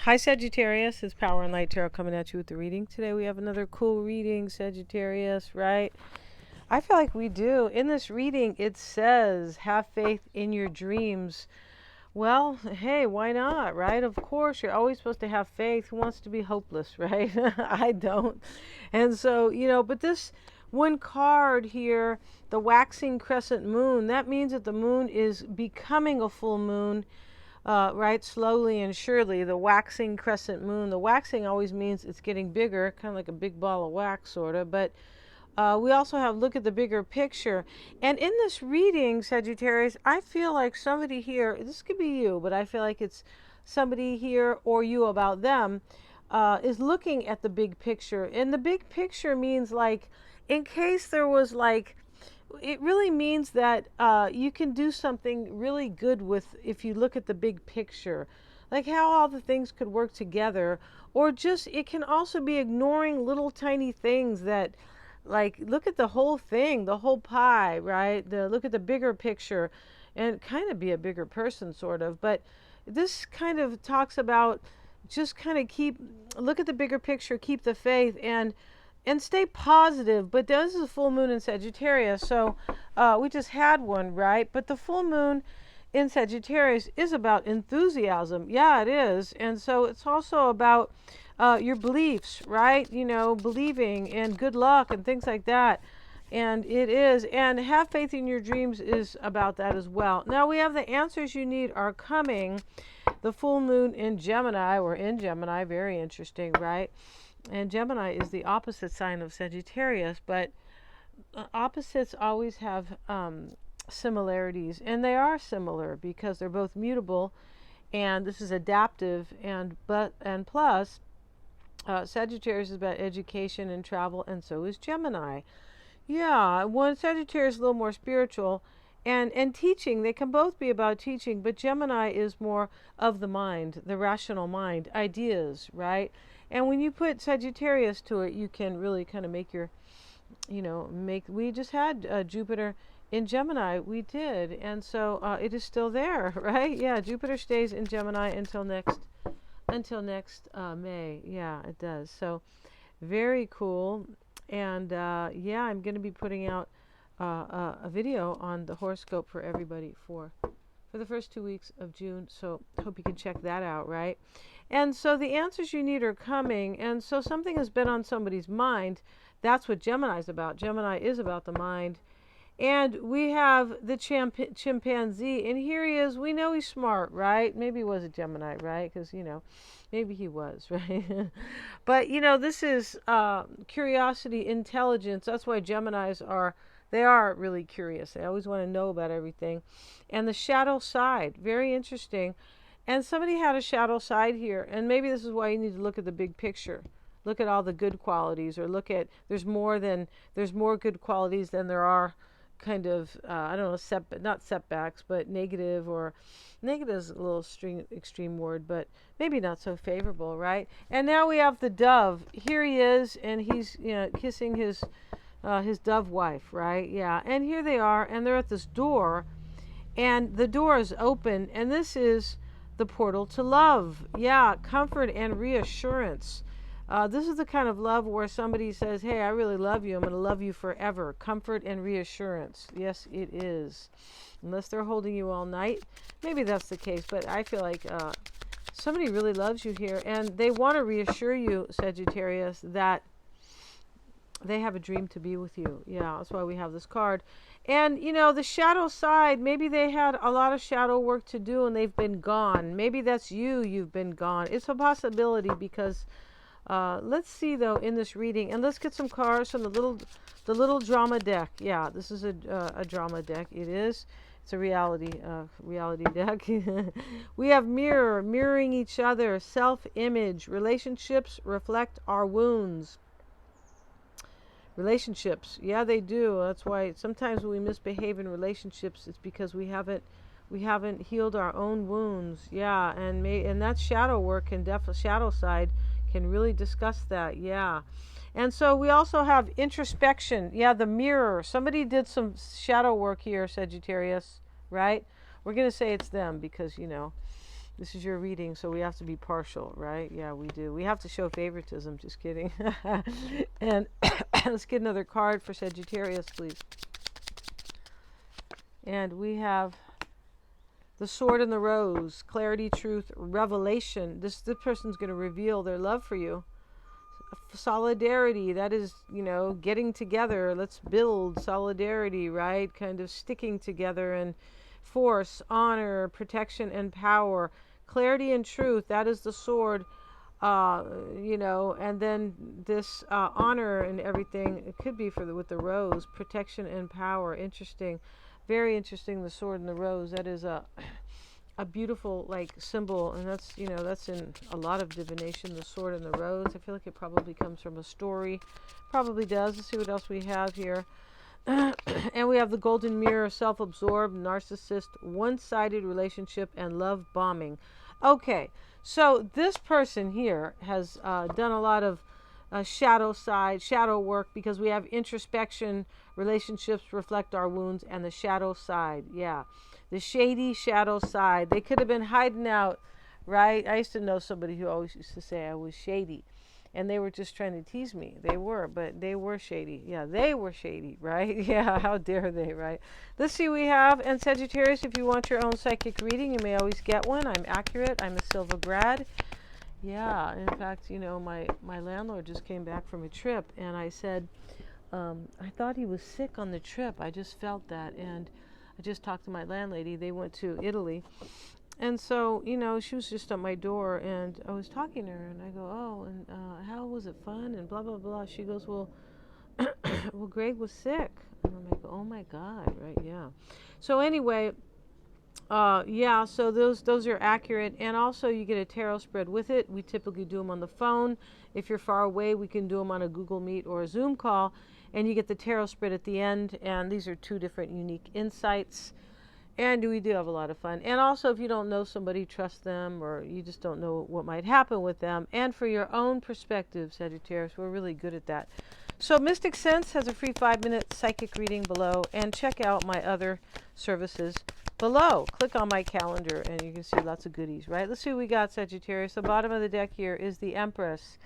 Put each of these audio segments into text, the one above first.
Hi Sagittarius, it's Power and Light Tarot coming at you with the reading. Today we have another cool reading, Sagittarius, right? I feel like we do. In this reading, it says, have faith in your dreams. Well, hey, why not, right? Of course, you're always supposed to have faith. Who wants to be hopeless, right? I don't. And so, but this one card here, the waxing crescent moon, that means that the moon is becoming a full moon. Right, slowly and surely, the waxing crescent moon. The waxing always means it's getting bigger, kind of like a big ball of wax, sort of. But we also have look at the bigger picture. And in this reading, Sagittarius, I feel like somebody here, this could be you, but I feel like it's somebody here or you about them, is looking at the big picture. And the big picture means, like, in case there was like, it really means that you can do something really good with, if you look at the big picture, like how all the things could work together. Or just, it can also be ignoring little tiny things that, like, look at the whole thing, the whole pie, right? Look at the bigger picture and kind of be a bigger person, sort of. But this kind of talks about just kind of look at the bigger picture, keep the faith, and stay positive. But this is a full moon in Sagittarius, so we just had one, right? But the full moon in Sagittarius is about enthusiasm. Yeah, it is. And so it's also about your beliefs, right? Believing and good luck and things like that. And it is. And have faith in your dreams is about that as well. Now we have the answers you need are coming. The full moon in Gemini, we're in Gemini, very interesting, right? And Gemini is the opposite sign of Sagittarius, but opposites always have similarities, and they are similar because they're both mutable, and this is adaptive, and plus Sagittarius is about education and travel, and so is Gemini. Yeah, one Sagittarius is a little more spiritual, and teaching. They can both be about teaching, but Gemini is more of the mind, the rational mind, ideas, right? And when you put Sagittarius to it, you can really kind of make your, we just had Jupiter in Gemini. We did. And so it is still there, right? Yeah, Jupiter stays in Gemini until next May. Yeah, it does. So very cool. And yeah, I'm going to be putting out a video on the horoscope for everybody for the first 2 weeks of June. So hope you can check that out, right? And so the answers you need are coming. And so something has been on somebody's mind. That's what Gemini is about. Gemini is about the mind. And we have the chimpanzee. And here he is. We know he's smart, right? Maybe he was a Gemini, right? Because, maybe he was, right? But, this is curiosity, intelligence. That's why Geminis they are really curious. They always want to know about everything. And the shadow side, very interesting. And somebody had a shadow side here. And maybe this is why you need to look at the big picture. Look at all the good qualities, or look at, there's more good qualities than there are kind of, I don't know, not setbacks, but negative, or negative is a little extreme word, but maybe not so favorable, right? And now we have the dove. Here he is, and he's, kissing his dove wife, right? Yeah. And here they are, and they're at this door, and the door is open, and this is the portal to love. Yeah, comfort and reassurance. This is the kind of love where somebody says, hey, I really love you. I'm going to love you forever. Comfort and reassurance. Yes, it is. Unless they're holding you all night. Maybe that's the case, but I feel like somebody really loves you here, and they want to reassure you, Sagittarius, that they have a dream to be with you. Yeah, that's why we have this card. And, the shadow side, maybe they had a lot of shadow work to do and they've been gone. Maybe that's you've been gone. It's a possibility because, let's see, though, in this reading. And let's get some cards from the little drama deck. Yeah, this is a drama deck. It is. It's a reality deck. We have mirroring each other, self-image. Relationships reflect our wounds. Relationships, yeah, they do. That's why sometimes when we misbehave in relationships, it's because we haven't healed our own wounds. Yeah, and that shadow work shadow side can really discuss that. Yeah, and so we also have introspection. Yeah, the mirror. Somebody did some shadow work here, Sagittarius, right? We're gonna say it's them because This is your reading, so we have to be partial, right? Yeah, we do. We have to show favoritism. Just kidding. And let's get another card for Sagittarius, please. And we have the Sword and the Rose, clarity, truth, revelation. This person's going to reveal their love for you. Solidarity, that is, getting together. Let's build solidarity, right? Kind of sticking together. And force, honor, protection, and power. Clarity and truth, that is the sword. And then this honor and everything, it could be with the rose, protection and power. Interesting, very interesting. The sword and the rose, that is a beautiful symbol, and that's in a lot of divination. The sword and the rose, I feel like it probably comes from a story, probably does. Let's see what else we have here. And we have the golden mirror, self-absorbed, narcissist, one-sided relationship, and love bombing. Okay, so this person here has done a lot of shadow work, because we have introspection, relationships reflect our wounds, and the shadow side. Yeah, the shady shadow side. They could have been hiding out, right? I used to know somebody who always used to say I was shady, and they were just trying to tease me. They were shady. Yeah, they were shady, right? Yeah, how dare they, right? Let's see, we have, and Sagittarius, if you want your own psychic reading, you may always get one. I'm accurate. I'm a Silva grad. Yeah, in fact, my landlord just came back from a trip, and I said, I thought he was sick on the trip. I just felt that, and I just talked to my landlady. They went to Italy. And so, she was just at my door, and I was talking to her, and I go, oh, and how was it, fun, and blah, blah, blah. She goes, well, well, Greg was sick. And I'm like, oh, my God, right, yeah. So anyway, yeah, so those are accurate. And also, you get a tarot spread with it. We typically do them on the phone. If you're far away, we can do them on a Google Meet or a Zoom call, and you get the tarot spread at the end. And these are two different unique insights. And we do have a lot of fun. And also, if you don't know somebody, trust them, or you just don't know what might happen with them. And for your own perspective, Sagittarius, we're really good at that. So Mystic Sense has a free 5-minute psychic reading below. And check out my other services below. Click on my calendar, and you can see lots of goodies, right? Let's see what we got, Sagittarius. The bottom of the deck here is the Empress.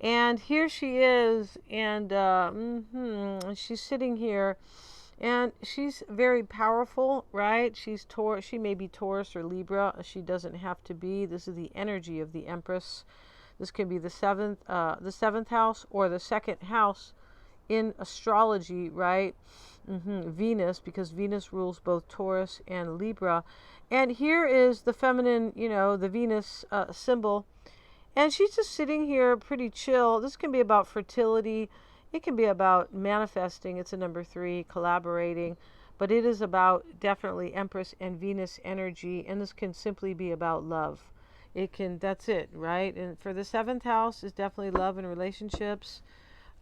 And here she is, and she's sitting here. And she's very powerful, right? She may be Taurus or Libra. She doesn't have to be. This is the energy of the Empress. This can be the seventh house or the second house in astrology, right? Venus, because Venus rules both Taurus and Libra. And here is the feminine, the Venus symbol. And she's just sitting here pretty chill. This can be about fertility. It can be about manifesting. It's a number 3, collaborating. But it is about definitely Empress and Venus energy. And this can simply be about love. That's it, right? And for the 7th house is definitely love and relationships.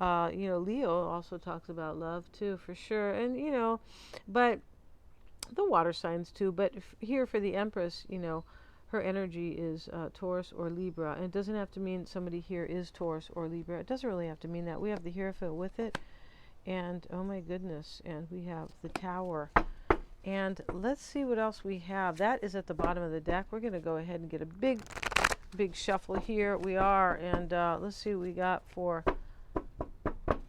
Leo also talks about love too, for sure. And, but the water signs too. But here for the Empress, her energy is Taurus or Libra. And it doesn't have to mean somebody here is Taurus or Libra. It doesn't really have to mean that. We have the Hierophant with it. And, oh my goodness, and we have the Tower. And let's see what else we have. That is at the bottom of the deck. We're going to go ahead and get a big shuffle here. We are. And let's see what we got for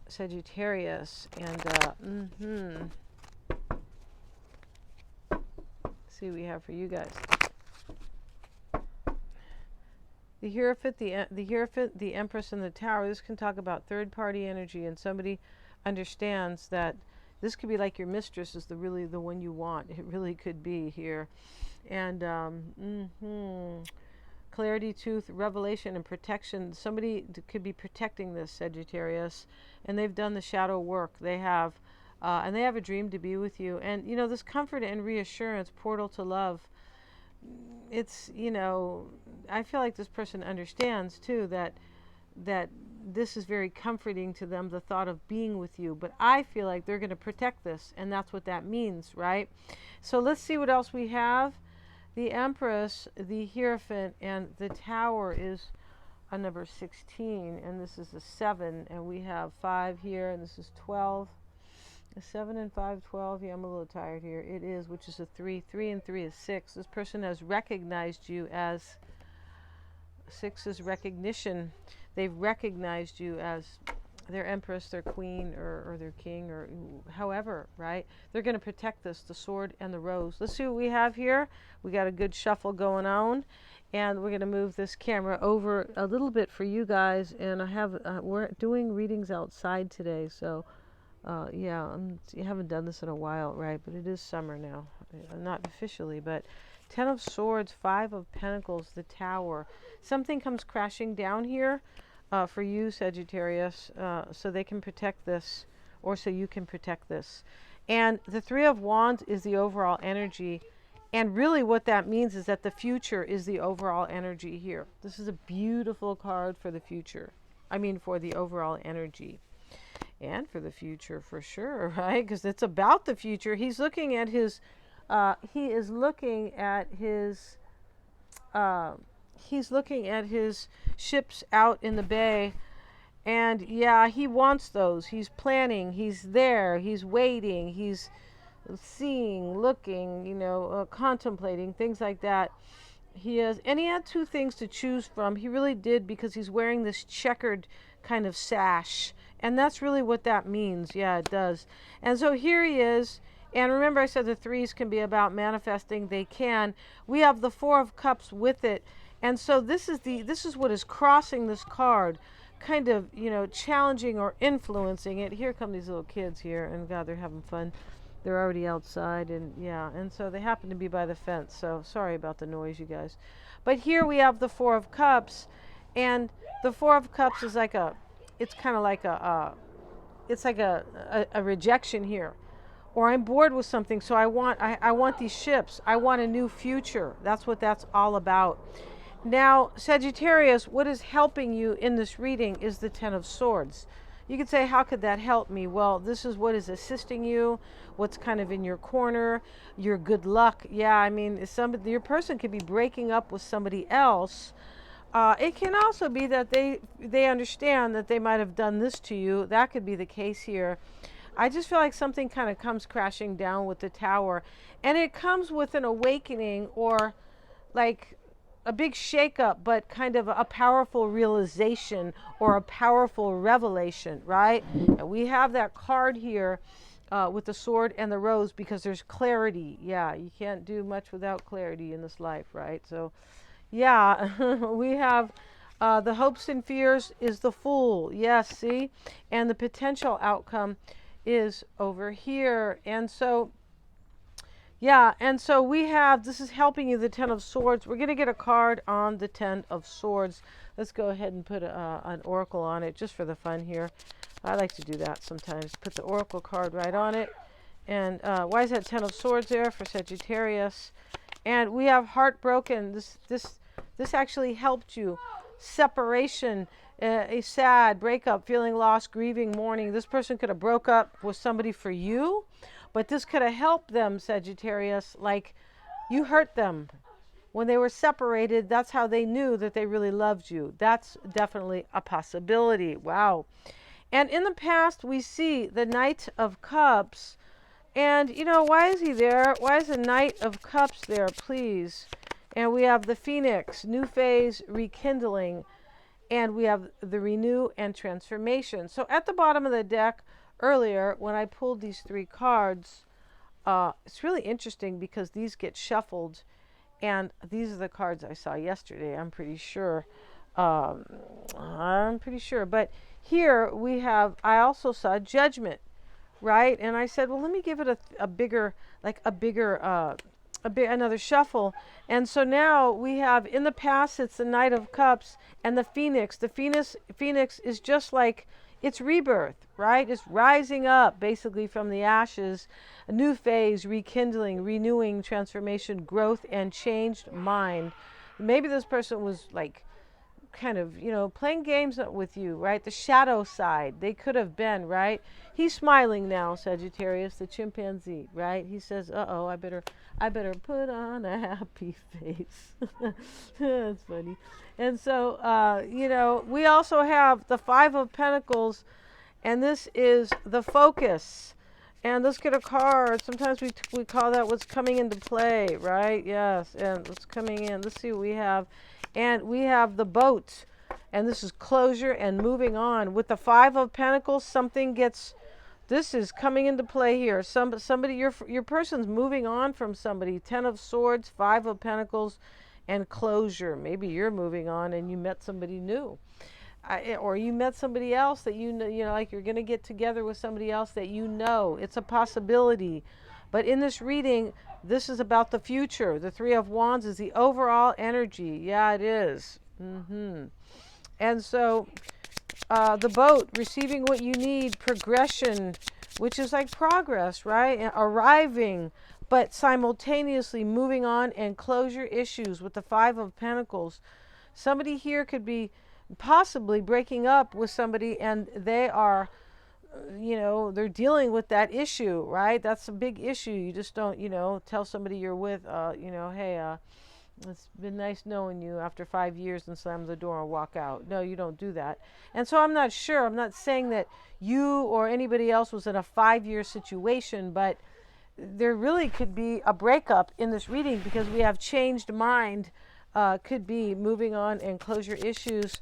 Sagittarius. And, see what we have for you guys. The Hierophant, the Empress, and the Tower. This can talk about third-party energy, and somebody understands that this could be like your mistress is really the one you want. It really could be here. And clarity, truth, revelation, and protection. Somebody could be protecting this, Sagittarius, and they've done the shadow work. They have, and they have a dream to be with you. And, this comfort and reassurance, portal to love. It's, I feel like this person understands too that this is very comforting to them, the thought of being with you. But I feel like they're going to protect this, and that's what that means, right? So let's see what else we have. The Empress, the Hierophant, and the Tower is a number 16, and this is a 7, and we have 5 here, and this is 12. A 7 and 5, 12. Yeah, I'm a little tired here. It is, which is a 3. 3 and 3 is 6. This person has recognized you as 6 is recognition. They've recognized you as their empress, their queen, or their king, or however, right? They're going to protect this, the sword and the rose. Let's see what we have here. We got a good shuffle going on. And we're going to move this camera over a little bit for you guys. And I have, we're doing readings outside today. So, yeah, I haven't done this in a while, right? But it is summer now. Not officially, but 10 of Swords, 5 of Pentacles, the Tower. Something comes crashing down here for you, Sagittarius, so they can protect this, or so you can protect this. And the 3 of Wands is the overall energy. And really what that means is that the future is the overall energy here. This is a beautiful card for the future. I mean, for the overall energy. And for the future for sure, right? Because it's about the future. He's looking at his, he's looking at his ships out in the bay. And yeah, he wants those. He's planning. He's there. He's waiting. He's seeing, looking, you know, contemplating, things like that. He had 2 things to choose from. He really did, because he's wearing this checkered kind of sash. And that's really what that means. Yeah, it does. And so here he is. And remember, I said the 3s can be about manifesting. They can. We have the 4 of Cups with it. And so this is what is crossing this card, kind of, you know, challenging or influencing it. Here come these little kids here, and God, they're having fun. They're already outside, and yeah, and so they happen to be by the fence. So sorry about the noise, you guys. But here we have the 4 of Cups, and the 4 of Cups is like it's kind of like it's like a rejection here, or I'm bored with something, so I want these ships. I want a new future. That's what that's all about. Now, Sagittarius, what is helping you in this reading is the 10 of Swords. You could say, how could that help me? Well, this is what is assisting you, what's kind of in your corner, your good luck. Yeah, I mean, your person could be breaking up with somebody else. It can also be that they understand that they might have done this to you. That could be the case here. I just feel like something kind of comes crashing down with the Tower. And it comes with an awakening, or like a big shakeup, but kind of a powerful realization or a powerful revelation, right? And we have that card here with the sword and the rose, because there's clarity. Yeah, you can't do much without clarity in this life, right? So, yeah, we have the hopes and fears is the Fool. Yes, see? And the potential outcome is over here. And so, yeah, and so we have, this is helping you, the 10 of Swords. We're going to get a card on the 10 of Swords. Let's go ahead and put an oracle on it, just for the fun here. I like to do that sometimes. Put the oracle card right on it. And why is that 10 of Swords there for Sagittarius? And we have heartbroken. This actually helped you. Separation, a sad breakup, feeling lost, grieving, mourning. This person could have broke up with somebody for you. But this could have helped them, Sagittarius, like you hurt them. When they were separated, that's how they knew that they really loved you. That's definitely a possibility. Wow. And in the past, we see the Knight of Cups. And, you know, why is he there? Why is the Knight of Cups there, please? And we have the Phoenix, new phase, rekindling. And we have the renew and transformation. So at the bottom of the deck, earlier, when I pulled these 3 cards, it's really interesting because these get shuffled, and these are the cards I saw yesterday, I'm pretty sure. But here we have, I also saw Judgment, right? And I said, well, let me give it another shuffle. And so now we have, in the past, it's the Knight of Cups and the Phoenix. The Phoenix is just like, it's rebirth, right? It's rising up basically from the ashes, a new phase, rekindling, renewing, transformation, growth, and changed mind. Maybe this person was like kind of, you know, playing games with you, right? The shadow side, they could have been, right? He's smiling now, Sagittarius, the chimpanzee, right? He says, uh-oh, I better put on a happy face. That's funny. And so, you know, we also have the 5 of Pentacles, and this is the focus. And let's get a card. Sometimes we call that what's coming into play, right? Yes, and what's coming in. Let's see what we have. And we have the boat. And this is closure and moving on. With the Five of Pentacles, something gets, this is coming into play here. Somebody, your person's moving on from somebody. Ten of Swords, Five of Pentacles, and closure. Maybe you're moving on and you met somebody new. Or you met somebody else that you know, like you're going to get together with somebody else that you know. It's a possibility. But in this reading, this is about the future. The Three of Wands is the overall energy. Yeah, it is. And so the boat, receiving what you need, progression, which is like progress, right? And arriving, but simultaneously moving on, and closure issues with the Five of Pentacles. Somebody here could be possibly breaking up with somebody, and they are, they're dealing with that issue, right? That's a big issue. You just don't, tell somebody you're with, hey, it's been nice knowing you after 5 years, and slam the door and walk out. No, you don't do that. And so I'm not sure. I'm not saying that you or anybody else was in a 5-year situation, but there really could be a breakup in this reading because we have changed mind. Could be moving on and closure issues.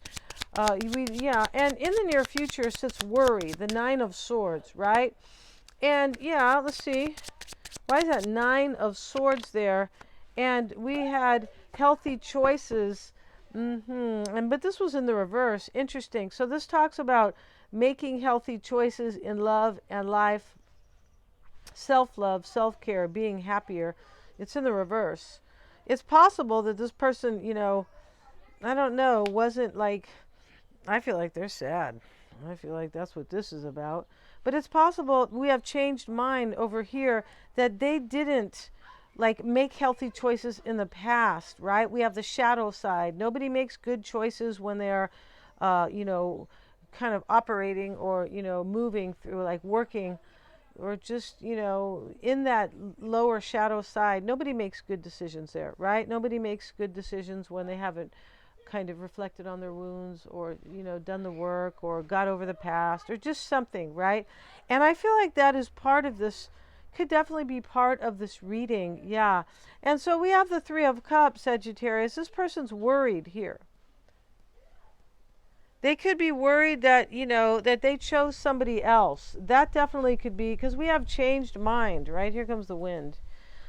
And in the near future sits worry, the Nine of Swords, right? And let's see. Why is that Nine of Swords there? And we had healthy choices. But this was in the reverse. Interesting. So this talks about making healthy choices in love and life, self-love, self-care, being happier. It's in the reverse. It's possible that this person, I don't know, wasn't like, I feel like they're sad. I feel like that's what this is about. But it's possible we have changed mind over here that they didn't like make healthy choices in the past, right? We have the shadow side. Nobody makes good choices when they're, kind of operating or, moving through, like working, or just, in that lower shadow side. Nobody makes good decisions there, right? Nobody makes good decisions when they haven't kind of reflected on their wounds, or, done the work, or got over the past, or just something, right? And I feel like that is part of this, could definitely be part of this reading, yeah. And so we have the Three of Cups, Sagittarius. This person's worried here. They could be worried that, that they chose somebody else. That definitely could be, because we have changed mind, right? Here comes the wind.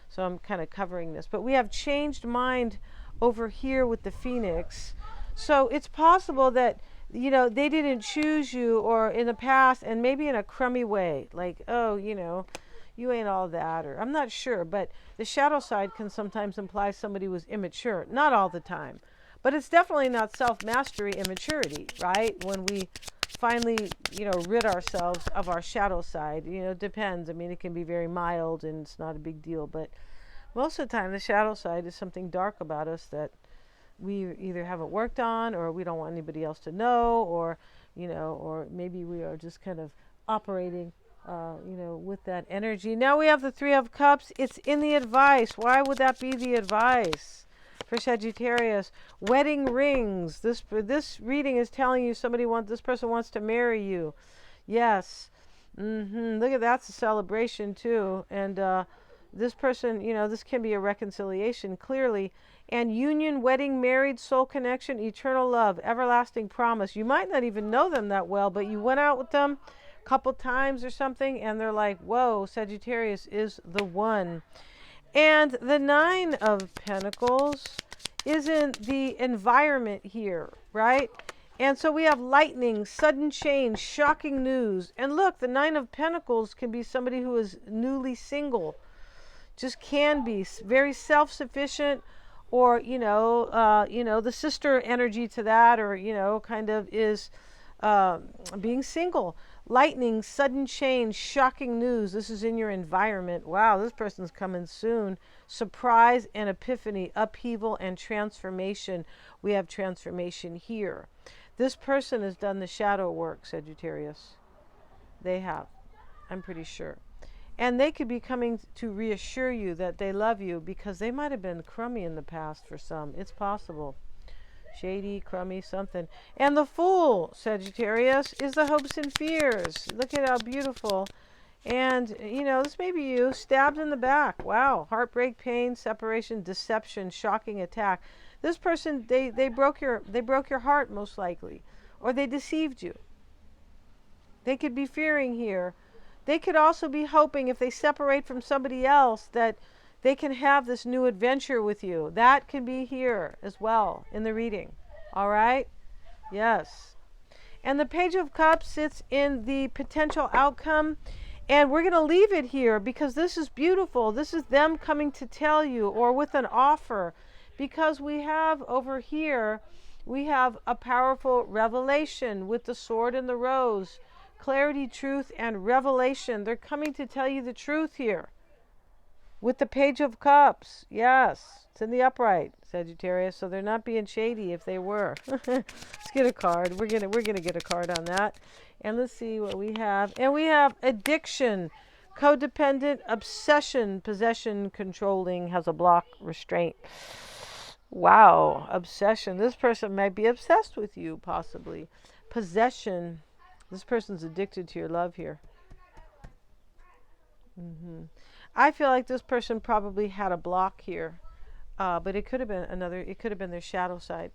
So I'm kind of covering this. But we have changed mind over here with the Phoenix. So it's possible that, they didn't choose you, or in the past, and maybe in a crummy way. Like, oh, you ain't all that, or I'm not sure. But the shadow side can sometimes imply somebody was immature. Not all the time. But it's definitely not self-mastery immaturity, right? When we finally, rid ourselves of our shadow side, depends. I mean, it can be very mild and it's not a big deal. But most of the time, the shadow side is something dark about us that we either haven't worked on, or we don't want anybody else to know, or, or maybe we are just kind of operating, with that energy. Now we have the Three of Cups. It's in the advice. Why would that be the advice? For Sagittarius, wedding rings. This reading is telling you this person wants to marry you. Yes. Look at that's a celebration too. And this person, this can be a reconciliation clearly. And union, wedding, married, soul connection, eternal love, everlasting promise. You might not even know them that well, but you went out with them a couple times or something, and they're like, whoa, Sagittarius is the one. And the Nine of Pentacles is in the environment here, right? And so we have lightning, sudden change, shocking news. And look, the Nine of Pentacles can be somebody who is newly single. Just can be very self-sufficient, or, the sister energy to that, or, kind of is being single. Lightning, sudden change, shocking news. This is in your environment. Wow, this person's coming soon. Surprise and epiphany, upheaval and transformation. We have transformation here. This person has done the shadow work, Sagittarius. They have. I'm pretty sure. And they could be coming to reassure you that they love you, because they might have been crummy in the past for some. It's possible. Shady, crummy, something. And the Fool, Sagittarius, is the hopes and fears. Look at how beautiful. And, you know, this may be you, stabbed in the back. Wow. Heartbreak, pain, separation, deception, shocking attack. This person, they broke your heart most likely. Or they deceived you. They could be fearing here. They could also be hoping if they separate from somebody else that they can have this new adventure with you. That can be here as well in the reading. All right? Yes. And the Page of Cups sits in the potential outcome. And we're going to leave it here because this is beautiful. This is them coming to tell you, or with an offer. Because we have over here, we have a powerful revelation with the sword and the rose. Clarity, truth, and revelation. They're coming to tell you the truth here. With the Page of Cups. Yes. It's in the upright, Sagittarius. So they're not being shady if they were. Let's get a card. We're gonna get a card on that. And let's see what we have. And we have addiction, codependent, obsession, possession, controlling, has a block, restraint. Wow, obsession. This person might be obsessed with you, possibly. Possession. This person's addicted to your love here. I feel like this person probably had a block here. But it could have been it could have been their shadow side.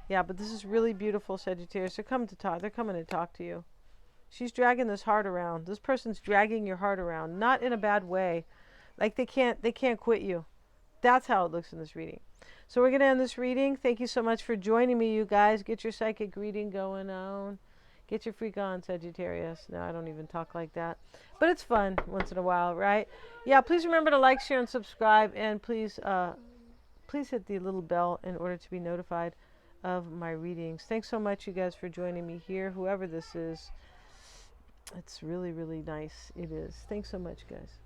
Yeah, but this is really beautiful, Sagittarius. They're coming to talk. They're coming to talk to you. She's dragging this heart around. This person's dragging your heart around, not in a bad way. Like they can't quit you. That's how it looks in this reading. So we're going to end this reading. Thank you so much for joining me, you guys. Get your psychic reading going on. Get your freak on, Sagittarius. No, I don't even talk like that. But it's fun once in a while, right? Yeah, please remember to like, share, and subscribe. And please hit the little bell in order to be notified of my readings. Thanks so much, you guys, for joining me here. Whoever this is, it's really, really nice. It is. Thanks so much, guys.